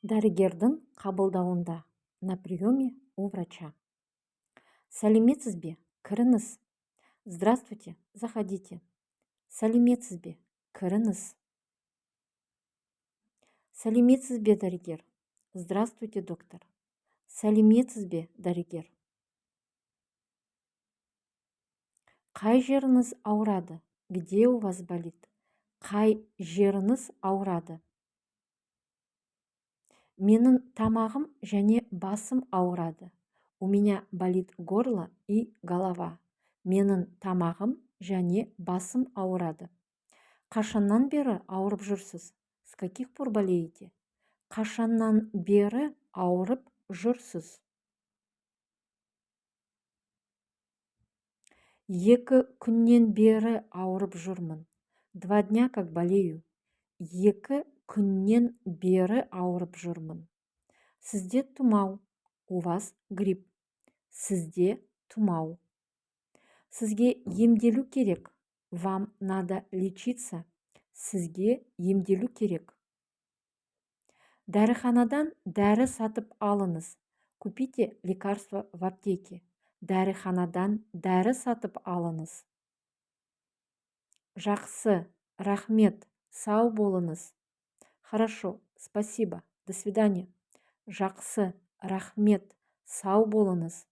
Дәрігердің қабылдауында, на приеме у врача. Сәлеметсіз бе? Кіріңіз. Здравствуйте, заходите. Сәлеметсіз бе? Кіріңіз. Сәлеметсіз бе, дәрігер? Здравствуйте, доктор. Сәлеметсіз бе, дәрігер? Қай жеріңіз ауырады? Где у вас болит? Қай жеріңіз ауырады? Менің тамағым және басым ауырады. У меня болит горло и голова. Менің тамағым және басым ауырады. Қашаннан бері ауырып жүрсіз? С каких пор болеете? Қашаннан бері ауырып жүрсіз? 2 күннен бері ауырып жүрмін. 2 дня как болею. 2 күннен бері ауырып жүрмін. Сізде тұмау. У вас грипп. Сізде тұмау. Сізге емделу керек. Вам надо лечиться. Сізге емделу керек. Дәріханадан дәрі сатып алыңыз. Купите лекарство в аптеке. Дәріханадан дәрі сатып алыңыз. Жақсы, рахмет, сау болыңыз. Хорошо, спасибо, до свидания. Жақсы, рахмет, сау болыңыз.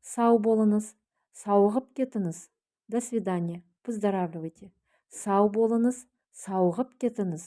Сау болыңыз, сауығып кетіңіз. До свидания, поздоравливайте. Сау болыңыз, сауығып кетіңіз.